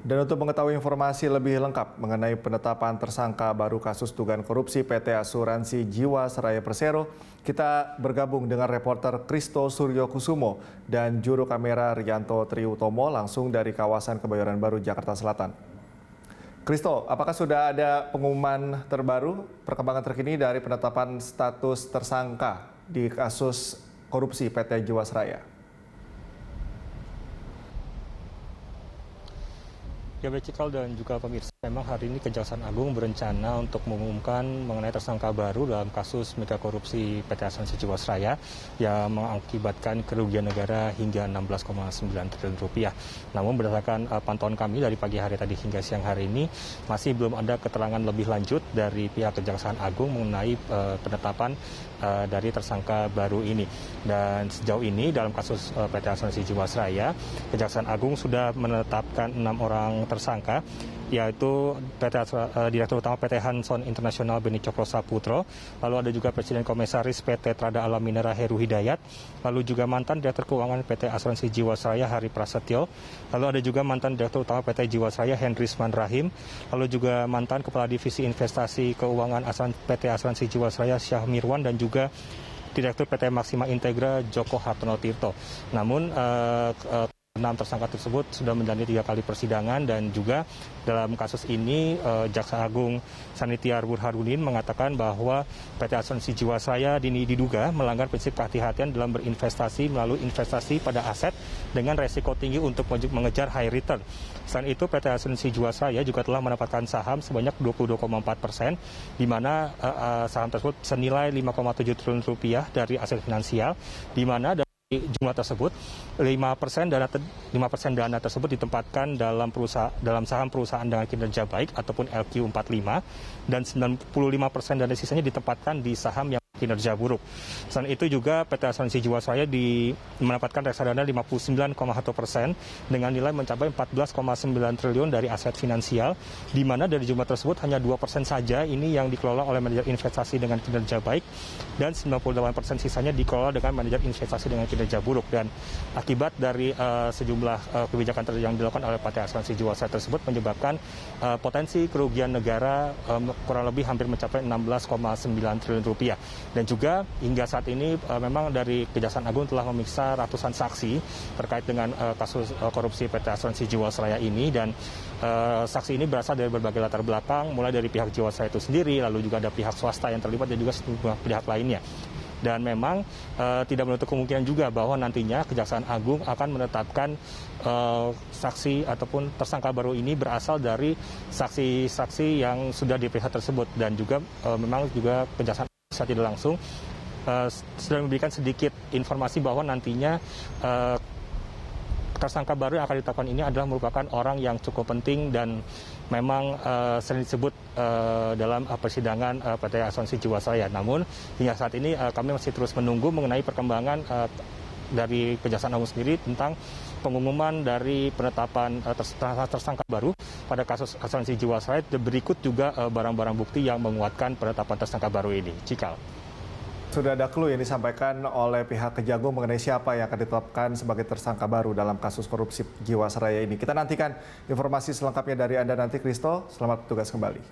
Dan untuk mengetahui informasi lebih lengkap mengenai penetapan tersangka baru kasus dugaan korupsi PT Asuransi Jiwasraya Persero, kita bergabung dengan reporter Kristo Suryo Kusumo dan juru kamera Rianto Triutomo langsung dari kawasan Kebayoran Baru, Jakarta Selatan. Kristo, apakah sudah ada pengumuman terbaru, perkembangan terkini dari penetapan status tersangka di kasus korupsi PT Jiwasraya? Ya, baik Cikal dan juga pemirsa, memang hari ini Kejaksaan Agung berencana untuk mengumumkan mengenai tersangka baru dalam kasus mega korupsi PT Asuransi Jiwasraya yang mengakibatkan kerugian negara hingga 16,9 triliun rupiah. Namun berdasarkan pantauan kami dari pagi hari tadi hingga siang hari ini, masih belum ada keterangan lebih lanjut dari pihak Kejaksaan Agung mengenai penetapan dari tersangka baru ini. Dan sejauh ini dalam kasus PT Asuransi Jiwasraya, Kejaksaan Agung sudah menetapkan 6 orang tersangka, yaitu Direktur Utama PT Hanson Internasional Beni Cokro Saputro, lalu ada juga Presiden Komisaris PT Trada Alam Minera Heru Hidayat, lalu juga mantan Direktur Keuangan PT Asuransi Jiwasraya Hari Prasetyo, lalu ada juga mantan Direktur Utama PT Jiwasraya Hendrisman Rahim, lalu juga mantan Kepala Divisi Investasi Keuangan PT Asuransi Jiwasraya Syah Mirwan, dan juga Direktur PT Maksima Integra Joko Hartono Tirto. Namun 6 tersangka tersebut sudah menjalani 3 kali persidangan, dan juga dalam kasus ini Jaksa Agung Sanitiar Burhanuddin mengatakan bahwa PT Asuransi Jiwasraya diduga melanggar prinsip kehati-hatian dalam berinvestasi melalui investasi pada aset dengan resiko tinggi untuk mengejar high return. Selain itu, PT Asuransi Jiwasraya juga telah mendapatkan saham sebanyak 22,4%, di mana saham tersebut senilai 5,7 triliun rupiah dari aset finansial, di mana jumlah tersebut 5% dana tersebut ditempatkan dalam saham perusahaan dengan kinerja baik ataupun LQ45, dan 95% dana sisanya ditempatkan di saham yang kinerja buruk. Selain itu juga PT Asuransi Jiwasraya mendapatkan reksadana 59,1% dengan nilai mencapai 14,9 triliun dari aset finansial, di mana dari jumlah tersebut hanya 2% saja ini yang dikelola oleh manajer investasi dengan kinerja baik, dan 98% sisanya dikelola dengan manajer investasi dengan kinerja buruk. Dan akibat dari sejumlah kebijakan yang dilakukan oleh PT Asuransi Jiwasraya tersebut menyebabkan potensi kerugian negara kurang lebih hampir mencapai 16,9 triliun rupiah. Dan juga hingga saat ini memang dari Kejaksaan Agung telah memeriksa ratusan saksi terkait dengan kasus korupsi PT Asuransi Jiwasraya ini, dan saksi ini berasal dari berbagai latar belakang, mulai dari pihak Jiwasraya itu sendiri, lalu juga ada pihak swasta yang terlibat, dan juga sejumlah pihak lainnya. Dan memang tidak menutup kemungkinan juga bahwa nantinya Kejaksaan Agung akan menetapkan saksi ataupun tersangka baru ini berasal dari saksi-saksi yang sudah diperiksa tersebut. Dan juga memang juga Kejaksaan secara tidak langsung sudah memberikan sedikit informasi bahwa nantinya tersangka baru yang akan ditetapkan ini adalah merupakan orang yang cukup penting dan memang sering disebut dalam persidangan PT Asuransi Jiwasraya. Namun hingga saat ini kami masih terus menunggu mengenai perkembangan dari Kejaksaan Agung sendiri tentang pengumuman dari penetapan tersangka baru pada kasus Asuransi Jiwasraya. Berikut juga barang-barang bukti yang menguatkan penetapan tersangka baru ini. Cikal. Sudah ada clue yang disampaikan oleh pihak Kejagung mengenai siapa yang akan ditetapkan sebagai tersangka baru dalam kasus korupsi Jiwasraya ini. Kita nantikan informasi selengkapnya dari Anda nanti, Kristo. Selamat bertugas kembali.